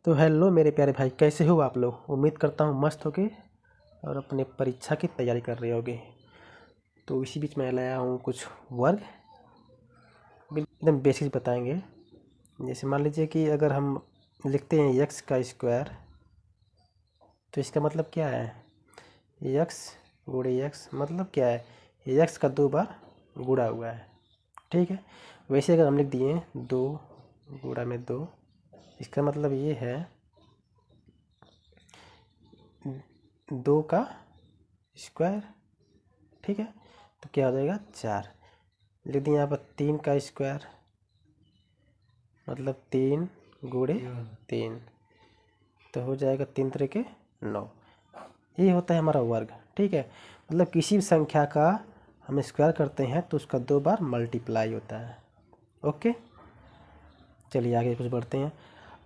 तो हेलो मेरे प्यारे भाई, कैसे हो आप लोग। उम्मीद करता हूँ मस्त होगे और अपने परीक्षा की तैयारी कर रहे होगे। तो इसी बीच मैं लाया हूँ कुछ वर्ग एकदम बेसिक बताएंगे। जैसे मान लीजिए कि अगर हम लिखते हैं x का स्क्वायर, तो इसका मतलब क्या है, x गुणे x मतलब क्या है, x का 2 बार गुणा हुआ है। ठीक है, वैसे अगर हम लिख दिए 2 गुणा में 2, इसका मतलब ये है 2 का स्क्वायर। ठीक है, तो क्या हो जाएगा 4। लिख दिए यहाँ पर 3 का स्क्वायर मतलब 3 गुणे 3, तो हो जाएगा 3 3 के 9। ये होता है हमारा वर्ग। ठीक है, मतलब किसी भी संख्या का हम स्क्वायर करते हैं तो उसका 2 बार मल्टीप्लाई होता है। ओके, चलिए आगे कुछ बढ़ते हैं।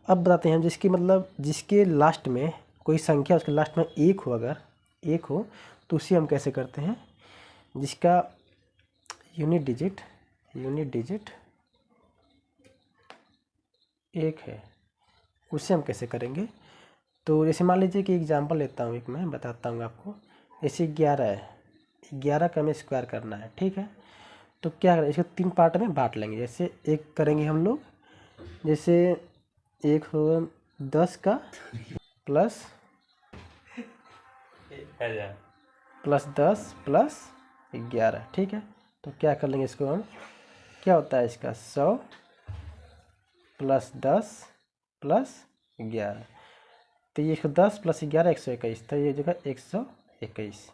अब बताते हैं जिसकी मतलब जिसके लास्ट में कोई संख्या, उसके लास्ट में एक हो, अगर एक हो तो उसे हम कैसे करते हैं, जिसका यूनिट डिजिट एक है, उससे हम कैसे करेंगे। तो जैसे मान लीजिए कि एग्जांपल लेता हूँ, एक मैं बताता हूँ आपको। जैसे 11 है, 11 का हमें स्क्वायर करना है। ठीक है, तो क्या करें, इसको 3 पार्ट में बांट लेंगे। जैसे एक करेंगे हम लोग, जैसे एक होगा 10 का प्लस 10 प्लस 11। ठीक है, तो क्या कर लेंगे इसको हम, क्या होता है इसका 100 प्लस 10 प्लस 11, तो ये 10 प्लस 11 121, तो ये जगह 121।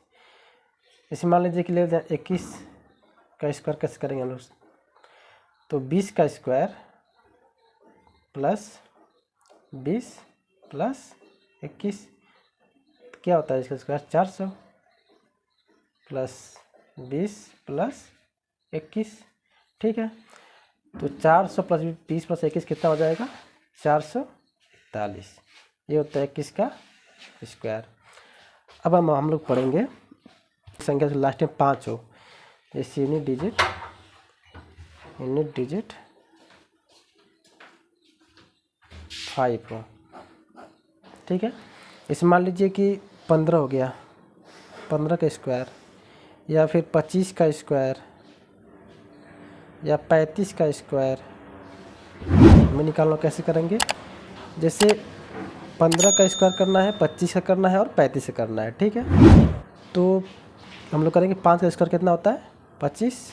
जैसे मान लीजिए कि ले 21 का स्क्वायर कैसे करेंगे हम लोग, तो 20 का स्क्वायर प्लस 20 प्लस 21, तो क्या होता है इसका स्क्वायर 400 प्लस 20 प्लस 21। ठीक है, तो 400 प्लस 20 प्लस 21 कितना हो जाएगा 441। ये होता है 21 का स्क्वायर। अब हम लोग पढ़ेंगे संख्या से लास्ट में 5 हो, जैसे यूनिट डिजिट 5 हो। ठीक है, इसे मान लीजिए कि 15 हो गया, 15 का स्क्वायर, या फिर 25 का स्क्वायर, या 35 का स्क्वायर हमें निकालना कैसे करेंगे। जैसे 15 का स्क्वायर करना है, 25 का करना है और 35 का करना है। ठीक है, तो हम लोग करेंगे 5 का स्क्वायर कितना होता है 25,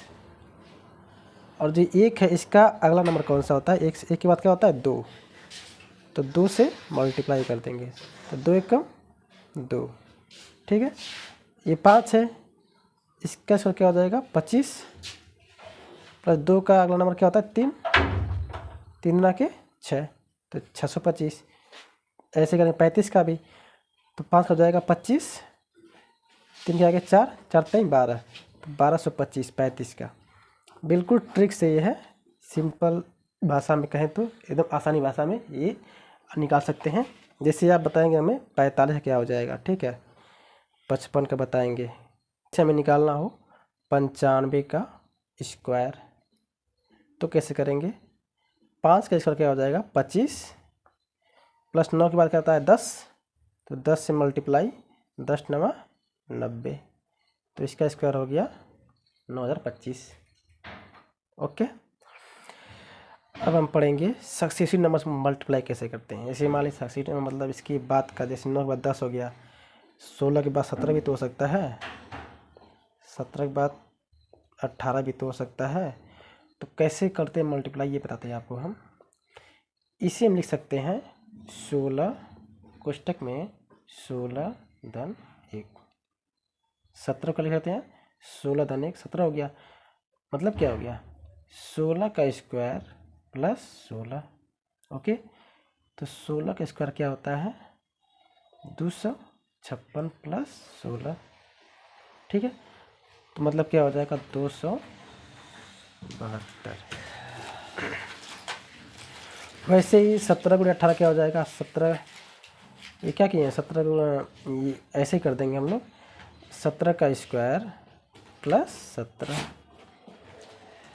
और जो 1 है इसका अगला नंबर कौन सा होता है, एक के बाद क्या होता है 2, तो 2 से मल्टीप्लाई कर देंगे, तो 2 1 2। ठीक है, ये 5 है, इसका स्क्वायर क्या हो जाएगा 25 प्लस 2 का अगला नंबर क्या होता है 3, 3 ना के 6, तो 625। ऐसे करेंगे 35 का भी, तो 5 हो जाएगा 25, 3 के आगे 4, 4 3 12, तो 1225 35 का। बिल्कुल ट्रिक से ये है, सिंपल भाषा में कहें तो एकदम आसानी भाषा में ये निकाल सकते हैं। जैसे आप बताएंगे हमें 45 क्या हो जाएगा। ठीक है, 55 का बताएंगे। अच्छा, हमें निकालना हो 95 का स्क्वायर, तो कैसे करेंगे, 5 का स्क्वायर क्या हो जाएगा 25 प्लस 9 के बाद क्या होता है 10, तो 10 से मल्टीप्लाई 10 9 90, तो इसका स्क्वायर हो गया 9025। ओके, अब हम पढ़ेंगे सक्सेसिव नंबर से मल्टीप्लाई कैसे करते हैं। जैसे मान लीजिए सक्सेसिव नंबर मतलब इसकी बात का, जैसे 9 के बाद 10 हो गया, 16 के बाद 17 भी तो हो सकता है, 17 के बाद 18 भी तो हो सकता है। तो कैसे करते हैं मल्टीप्लाई ये बताते हैं आपको हम। इसे हम लिख सकते हैं 16 कोष्टक में 16 धन 1, 17 का लिख सकते हैं 16 धन 1, 17 हो गया। मतलब क्या हो गया 16 का स्क्वायर प्लस 16। ओके, तो 16 का स्क्वायर क्या होता है 256 प्लस 16। ठीक है, तो मतलब क्या हो जाएगा 272। वैसे ही 17 गुणे 18 क्या हो जाएगा 17, ये क्या किए हैं 17 ऐसे ही कर देंगे हम लोग, 17 का स्क्वायर प्लस 17,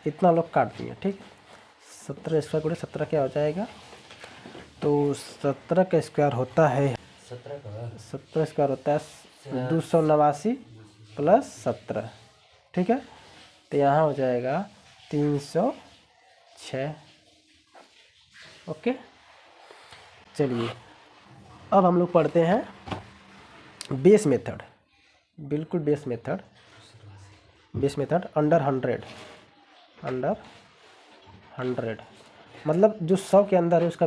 इतना लोग काट दिए। ठीक, 17 स्क्वायर गुणे 17 क्या हो जाएगा तो 17 का स्क्वायर होता है 17 स्क्वायर होता है 289 प्लस 17, ठीक है। तो यहाँ हो जाएगा 306। ओके, चलिए अब हम लोग पढ़ते हैं बेस मेथड। बिल्कुल बेस मेथड अंडर 100 मतलब जो 100 के अंदर है उसका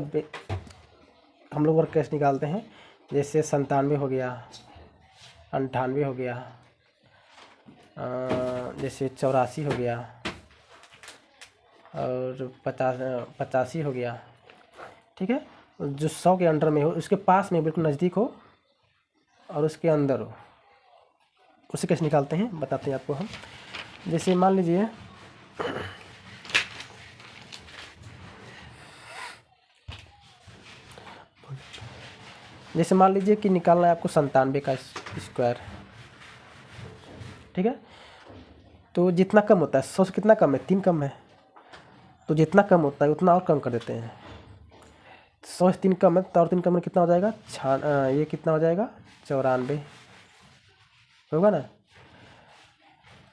हम लोग वर्क कैसे निकालते हैं। जैसे 97 हो गया, 98 हो गया, जैसे 84 हो गया और 85 हो गया, ठीक है। जो 100 के अंडर में हो, उसके पास में बिल्कुल नज़दीक हो और उसके अंदर हो, उसे कैसे निकालते हैं बताते हैं आपको हम। जैसे मान लीजिए कि निकालना है आपको 97 का स्क्वायर, ठीक है। तो जितना कम होता है 100 से कितना कम है, 3 कम है, तो जितना कम होता है उतना और कम कर देते हैं। 100 से 3 कम है तो और 3 कम में कितना हो जाएगा, ये कितना हो जाएगा 94 होगा ना।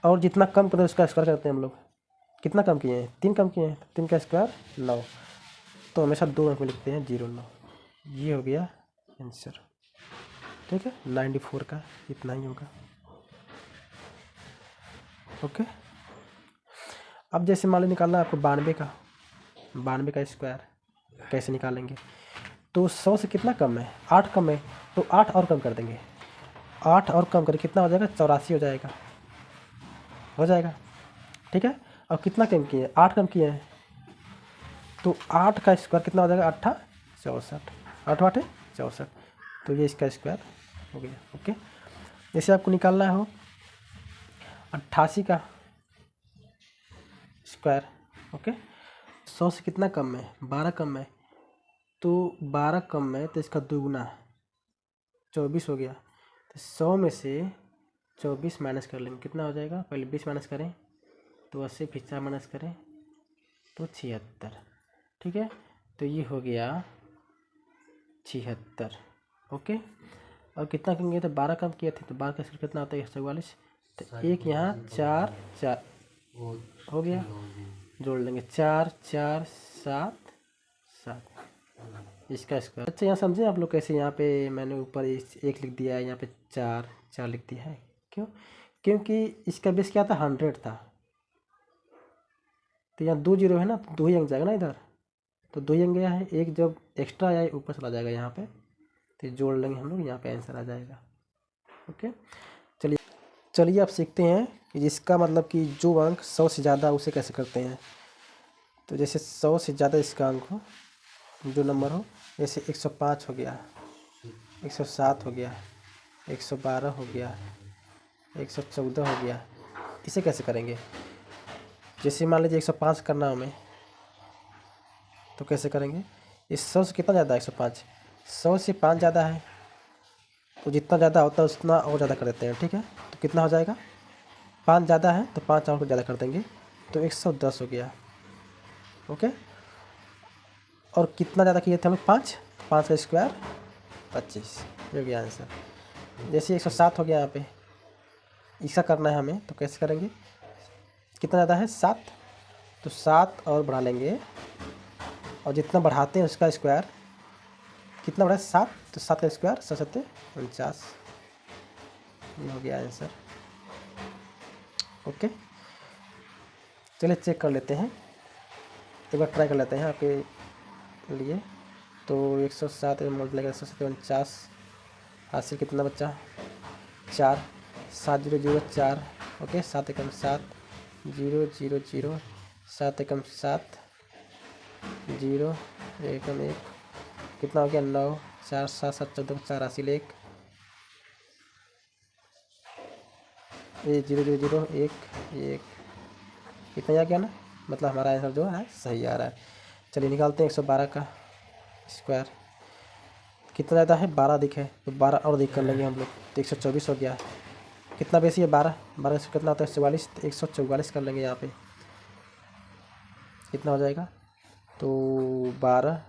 और जितना कम करते हैं उसका स्क्वायर करते हैं हम लोग। कितना कम किए हैं, 3 कम किए हैं, 3 का स्क्वायर 9, तो हमेशा 2 अंक में लिखते हैं 09। ये हो गया आंसर, ठीक है। 94 का इतना ही होगा। ओके, अब जैसे मान लो निकालना है आपको 92 का स्क्वायर, कैसे निकालेंगे। तो 100 से कितना कम है, 8 कम है, तो 8 और कम कर देंगे। 8 और कम करें कितना हो जाएगा, 84 हो जाएगा, ठीक है। और कितना कम किए हैं, 8 कम किए हैं, तो 8 का स्क्वायर कितना हो जाएगा, 8 64, 8 8 64, तो ये इसका स्क्वायर हो गया। ओके, जैसे आपको निकालना हो 88 का स्क्वायर। ओके, 100 से कितना कम है, 12 कम है, तो 12 कम है तो इसका दुगुना 24 हो गया। तो 100 में से 24 माइनस कर लेंगे, कितना हो जाएगा, पहले 20 माइनस करें तो 80, फिर 4 माइनस करें तो 76, ठीक है। तो ये हो गया 76। ओके, और कितना कम किया था, 12 कम किए थे, तो 12 का स्क्वायर कितना होता है 144, तो एक यहाँ 4 4 हो गया, जोड़ लेंगे 4 4 7 7 इसका स्क्वायर। अच्छा, यहाँ समझे आप लोग कैसे, यहाँ पे मैंने ऊपर 1 लिख दिया है, यहाँ पे 4 4 लिख दिया है, क्यों, क्योंकि इसका बेस क्या था, 100 था, तो यहाँ 2 जीरो है ना, तो 2 ही अंक जाएगा ना इधर, तो 2 ही अंक गया है, एक जब एक्स्ट्रा आया ऊपर चला जाएगा यहाँ पे, तो जोड़ लेंगे हम लोग, यहाँ पे आंसर आ जाएगा। ओके, चलिए आप सीखते हैं कि जिसका मतलब कि जो अंक 100 से ज़्यादा उसे कैसे करते हैं। तो जैसे 100 से ज़्यादा इसका अंक हो, जो नंबर हो, जैसे 105 हो गया, 107 हो गया, 112 हो गया, 114 हो गया, इसे कैसे करेंगे। जैसे मान लीजिए 105 करना हमें, तो कैसे करेंगे, इस 100 से कितना ज़्यादा है 105, 100 से 5 ज़्यादा है, तो जितना ज़्यादा होता है उतना और ज़्यादा कर देते हैं, ठीक है। तो कितना हो जाएगा, 5 ज़्यादा है तो 5 और को ज़्यादा कर देंगे, तो 110 हो गया। ओके, और कितना ज़्यादा किए थे हम लोग, 5 का स्क्वायर 25, ये हो गया आंसर। जैसे 107 हो गया, यहाँ पे इसका करना है हमें, तो कैसे करेंगे, कितना ज़्यादा है 7, तो 7 और बढ़ा लेंगे, और जितना बढ़ाते हैं उसका स्क्वायर कितना बढ़ा है 7, तो 7 का स्क्वायर 7 49, ये हो गया आंसर। ओके, चलिए चेक कर लेते हैं, एक बार ट्राई कर लेते हैं आपके लिए। तो 107 मल्टीप्लाई कर 107 49, हासिल कितना बच्चा 4, 7 0 0 4। ओके, 7 एकम 7 0 0 0, 7 एकम 7 0 एकम 1, कितना हो गया 9, 4 7 7 14 4 हासिल 1, 0 0 0 1 1, कितना आ गया ना, मतलब हमारा आंसर जो है सही आ रहा है। चलिए निकालते हैं 112 का स्क्वायर, कितना ज़्यादा है 12 अधिक है, तो 12 और अधिक कर लेंगे हम लोग, तो 124 हो गया। कितना बेसी है 12 से कितना होता है 44, तो 144 कर लेंगे यहाँ पे, कितना हो जाएगा, तो 12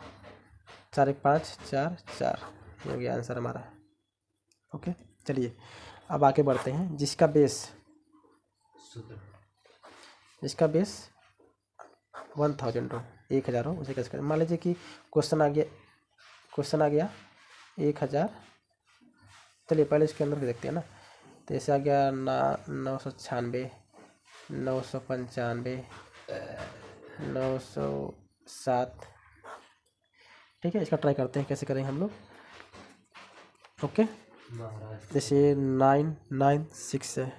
4 1 5 4 4, ये हो गया आंसर हमारा। ओके, चलिए अब आगे बढ़ते हैं। जिसका बेस 1000 हो, 1000 हो, उसे कैसे करें। मान लीजिए कि क्वेश्चन आ गया 1000। चलिए पहले इसके अंदर देखते हैं ना। तो ऐसे आ गया 996, 995, 907। ठीक है, इसका ट्राई करते हैं कैसे करेंगे हम लोग। ओके, जैसे 996 है,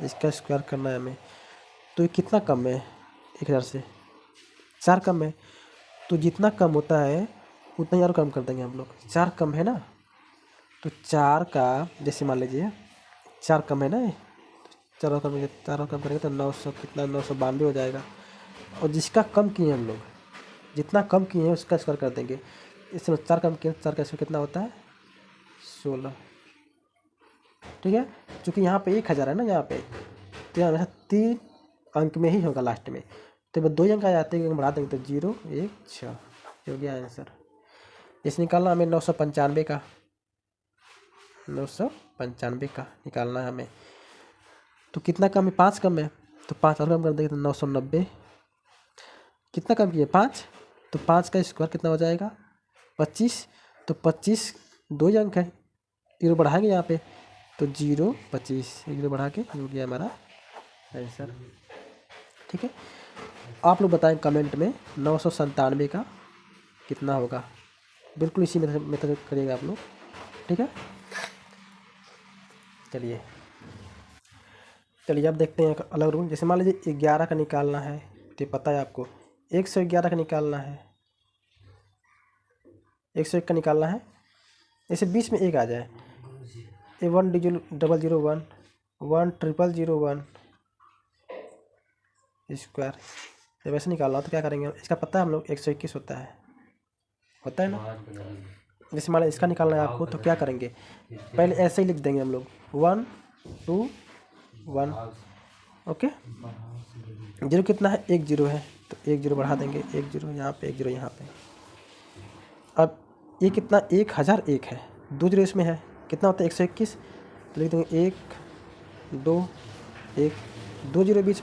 इसका स्क्वायर करना है हमें। तो ये कितना कम है 1000 से? 4 कम है। तो जितना कम होता है उतना ही और कम कर देंगे हम लोग। 4 कम है ना, तो 4 का जैसे मान लीजिए 4 कम है ना, 4 और कम करेंगे तो 900 कितना 992 हो जाएगा। और जिसका कम किए हम लोग, जितना कम किए हैं उसका स्क्वायर कर देंगे। इसमें 4 कम किए, 4 का स्क्वायर कितना होता है 16। ठीक है, क्योंकि यहाँ पे 1000 है ना यहाँ पे, तो यहाँ 3 अंक में ही होगा लास्ट में। तो 2 अंक आ जाते हैं, बढ़ा देंगे तो 0 1 6 हो गया आंसर। इसे निकालना हमें 995 का, 995 का निकालना है हमें। तो कितना कम है? 5 कम है, तो 5 और कम कर देंगे तो 990। कितना कम किए? 5, तो 5 का स्क्वायर कितना हो जाएगा 25। तो 25 2 ही अंक है, 0 बढ़ाएंगे यहाँ पे तो 0 25, 0 बढ़ा के हो गया हमारा आंसर। ठीक है, आप लोग बताएं कमेंट में 997 का कितना होगा। बिल्कुल इसी मेथड करिएगा आप लोग। ठीक है, चलिए अब देखते हैं अलग रूल। जैसे मान लीजिए 11 का निकालना है, तो पता है आपको 111 का निकालना है, 101 का निकालना है। जैसे बीच में एक आ जाए, 10001 10001 स्क्वायर, जब ऐसे निकालना हो तो क्या करेंगे? इसका पता है हम लोग 121 होता है ना। जैसे मान लीजिए इसका निकालना है आपको, तो क्या करेंगे? पहले ऐसे ही लिख देंगे हम लोग 1 2 1। ओके, 0 कितना है? 1 0 है, तो 1 0 बढ़ा देंगे, 1 0 यहाँ पे, 1 0 यहाँ पे। अब ये कितना? 1001 है, 2 0 इसमें है, कितना होता है 121। तो लिख देंगे 1 2 1, 2 0 बीच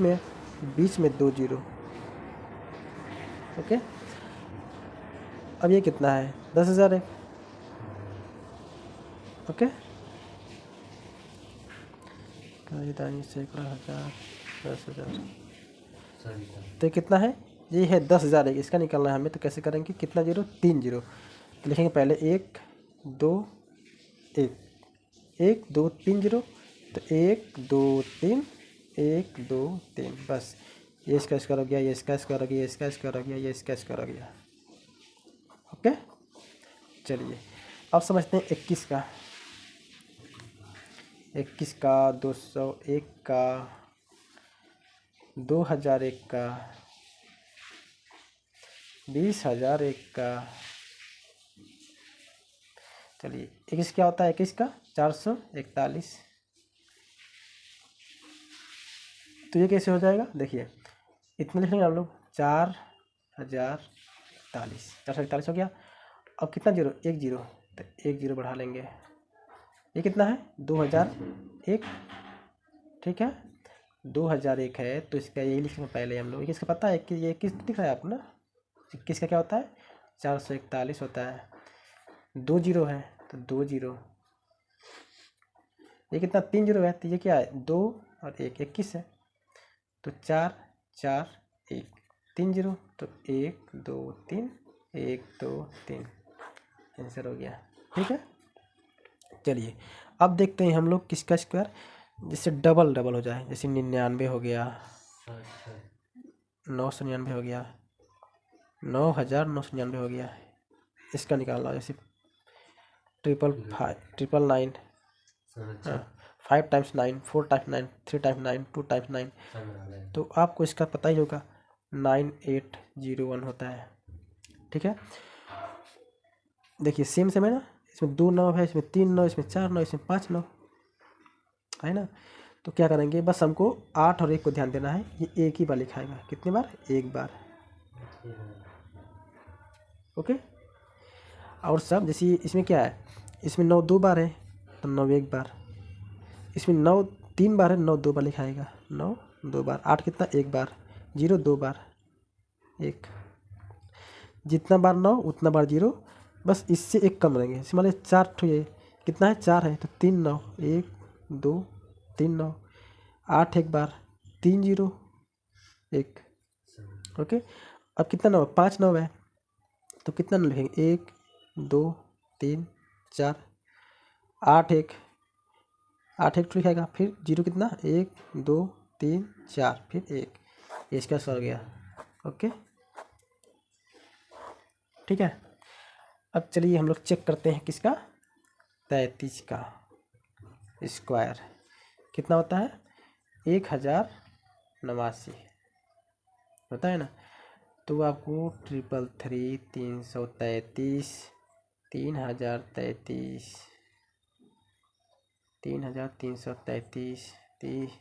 में 2 0। ओके, अब ये कितना है? 10,000 है। ओके, सैकड़ा, हज़ार, 10,000, तो कितना है? ये है 10,000 है, इसका निकालना है हमें। तो कैसे करेंगे? कितना 0? 3 0। तो लिखेंगे पहले 1 2 1, 1 2 3 0, तो 1 2 3 1 2 3, बस ये इसका स्क्वायर हो गया, ये इसका स्क्वायर हो गया, ये इसका स्क्वायर हो गया, ये इसका स्क्वायर हो गया। ओके, चलिए अब समझते हैं 21 का। 21 का, 201 का, 2001 का, 20,001 का। चलिए 21 क्या होता है? 21 का 441। तो ये कैसे हो जाएगा? देखिए इतना लिखेंगे हम लोग, 4041, 441 हो गया। अब कितना 0? 1 0, तो 1 0 बढ़ा लेंगे। ये कितना है? 2001। ठीक है, 2001 है, तो इसका यही लिखेंगे पहले हम लोग। किसका पता है कि ये किस दिख रहा है आपको ना? किसका क्या होता है? 441 होता है। 2 0 है, तो 2 0। ये कितना? 3 0 है, तो ये क्या है? 2 और 1 21 है, तो 4 4 1 3 0, तो 1 2 3 1 2 3 आंसर हो गया। ठीक है, चलिए अब देखते हैं हम लोग किसका स्क्वायर जिससे डबल डबल हो जाए। जैसे 99 हो गया, 999 हो गया, 9,999 हो गया। इसका निकालना जैसे 999, 5 टाइम्स 9, 4 टाइम्स 9, 3 टाइम्स 9, 2 टाइम्स 9, तो आपको इसका पता ही होगा 9801 होता है। ठीक है, देखिए सेम है ना, इसमें 2 9 है, इसमें 3 9, इसमें 4 9, इसमें 5 9 है ना। तो क्या करेंगे? बस हमको 8 और 1 को ध्यान देना है। ये एक ही बार लिखाएगा, कितनी बार? एक बार। ओके, और सब जैसे इसमें क्या है, इसमें 9 2 बार है तो 9 1 बार, इसमें 9 3 बार है, 9 2 बार लिखाएगा, 9 2 बार, 8 कितना 1 बार, 0 2 बार 1, जितना बार 9 उतना बार 0, बस इससे एक कम रहेंगे। इसमें मान लीजिए 4 ठो, ये कितना है 4 है तो 3 9 1 2 3 9, 8 एक बार, 3 0 1, ओके। अब कितना 9 5 9 है तो कितना 9 लिखेंगे 1 2 3 4, 8 1 8 1 लिखेगा, फिर 0 कितना 1 2 3 4 फिर 1, ये इसका सर गया, ओके ठीक है। अब चलिए हम लोग चेक करते हैं किसका, 33 का स्क्वायर कितना होता है 1089 होता है ना। तो आपको 333 333 3033 3333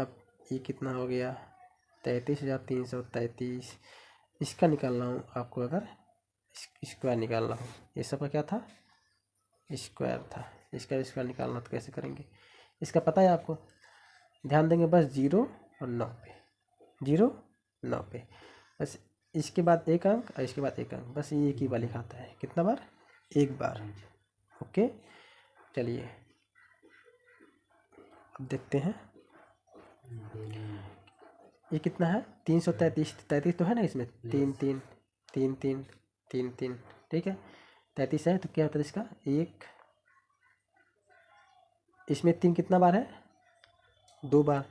अब ये कितना हो गया 33,333, इसका निकालना हो आपको, अगर स्क्वायर निकालना हो, ये सब क्या था स्क्वायर था, इसका स्क्वायर निकालना तो कैसे करेंगे, इसका पता है आपको, ध्यान देंगे बस 0 और 9 पे, 0 9 पे, बस इसके बाद एक अंक और इसके बाद एक अंक, बस ये एक ही बार लिखाता है, कितना बार एक बार, ओके। चलिए अब देखते हैं ये कितना है 333, 33 तो है ना इसमें, 3 3 3 3 3 3 ठीक है, 33 है तो क्या होता है इसका एक, इसमें 3 कितना बार है 2 बार,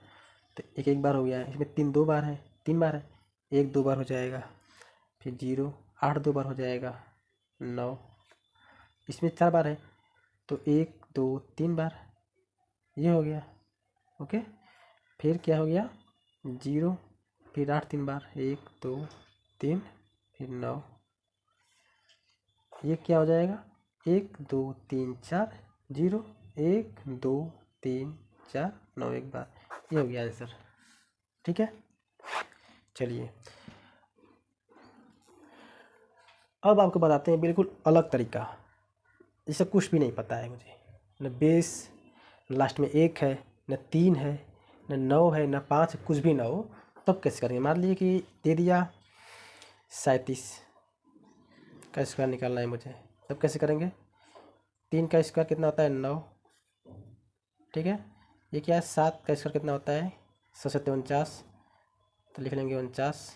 तो एक एक बार हो गया है, इसमें 3 2 बार है 3 बार है, 1 2 बार हो जाएगा, फिर 0 8 2 बार हो जाएगा 9, इसमें 4 बार है तो 1 2 3 बार, ये हो गया, ओके। फिर क्या हो गया 0, फिर 8 3 बार 1 2 3 फिर 9, ये क्या हो जाएगा 1 2 3 4 0 1 2 3 4 9 एक बार, ये हो गया आंसर, ठीक है। चलिए अब आपको बताते हैं बिल्कुल अलग तरीका, जिससे कुछ भी नहीं पता है मुझे, न बेस लास्ट में 1 है न 3 है न 9 है न 5, कुछ भी ना हो, तब कैसे करेंगे। मान लीजिए कि दे दिया 37 का स्क्वायर निकालना है मुझे, तब कैसे करेंगे, 3 का स्क्वायर कितना होता है 9, ठीक है। ये क्या है 7 का स्क्वायर कितना होता है 749, तो लिख लेंगे 49,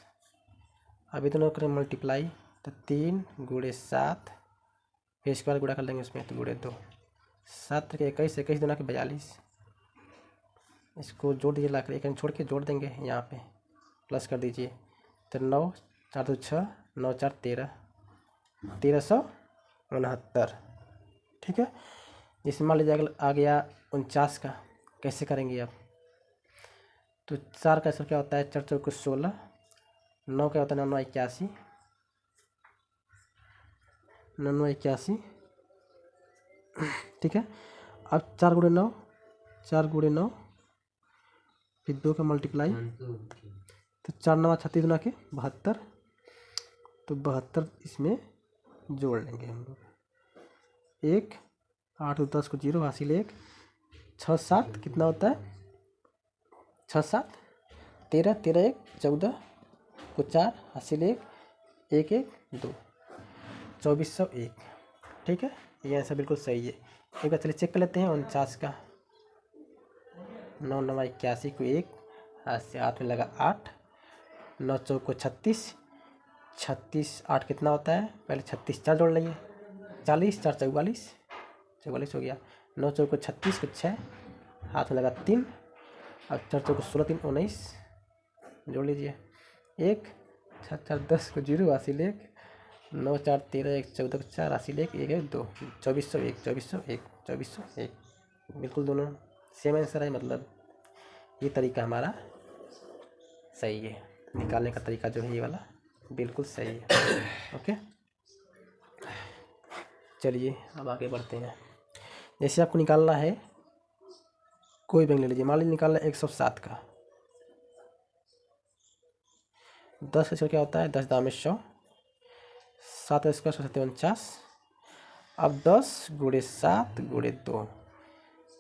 अभी दोनों करें मल्टीप्लाई, तो 3 गुणे 7, फिर स्क्वायर गुणा कर लेंगे उसमें, तो गुणे 2, 7 के 21 21 दूना के 42, इसको जोड़ दीजिए, लाकर एक अंक छोड़ के जोड़ देंगे यहाँ पे, प्लस कर दीजिए, तो 9 4 2 6 9 4 13 1369, ठीक है। इसमें मान लीजिए आ गया 49 का, कैसे करेंगे आप, तो 4 का क्या होता है 4 4 16, 9 क्या होता है 9 9 81, 9 9 81, ठीक है। अब 4 गुणे 9 4 गुणे 9, फिर 2 का मल्टीप्लाई, तो 4 9 36 गुना के 72, तो 72 इसमें जोड़ लेंगे हम लोग, 1 8 10 को 0 हासिल 1, 6 7 कितना होता है 6 7 13 13 1 14 को 4 हासिल 1 1 1 2 2401, ठीक है। ये आंसर बिल्कुल सही है। एक बार चलिए चेक कर लेते हैं 49 का, 9 9 81 को 1 हाथ से हाथ में लगा 8, 9 चौक को 36, 36 8 कितना होता है, पहले 36 4 जोड़ लेंगे, 40 4 44 44 हो गया, 9 चौक को 36 को 6 हाथ में लगा 3, और 4 चौक को 16 3 19 जोड़ लीजिए, 1 4 4 10 को 0 हासिल 1, 9 4 13 1 14 को 4 हासिल 1 1 1 2 2401 2401 2401, बिल्कुल दोनों सेम आंसर है, मतलब ये तरीका हमारा सही है, निकालने का तरीका जो है ये वाला बिल्कुल सही है, ओके। चलिए अब आगे बढ़ते हैं। जैसे आपको निकालना है कोई बैंक ले लीजिए, मान लीजिए निकालना है 107 का, 10 का स्क्वायर क्या होता है? 10 दाम 100, 7 का स्क्वायर 49। अब 10 गुणे 7 गुणे 2,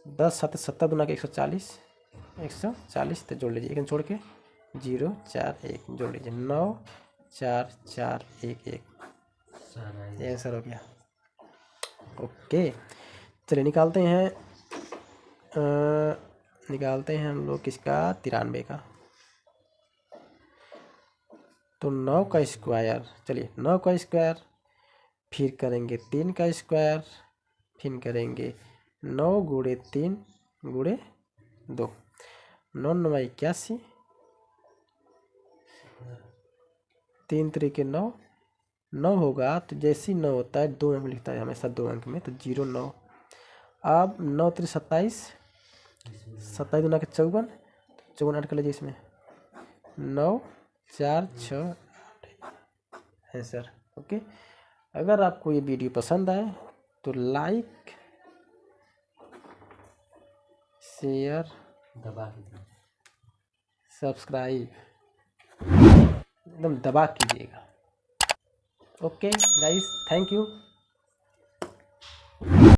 10 7 70 दूना के 140, 140 तो जोड़ लीजिए, एक छोड़ के 0 4 1 जोड़ लीजिए, 9 4 4 1 1, ये आंसर हो गया। ओके, चलिए निकालते हैं हम लोग किसका? 93 का। तो 9 का स्क्वायर, चलिए 9 का स्क्वायर, फिर करेंगे 3 का स्क्वायर, फिर करेंगे 9 गुणे 3 गुणे 2, 9 9 81, 3 3 9, 9 होगा तो जैसे 9 होता है 2 अंक लिखता है हमेशा 2 अंक में, तो 0 9। अब 9 3 27, 27 दूना के 54, 54 ऐड कर लीजिए इसमें, 9 4 6 आंसर। ओके, अगर आपको ये वीडियो पसंद आए तो लाइक शेयर सब्सक्राइब एकदम दबा कीजिएगा। Okay guys, thank you.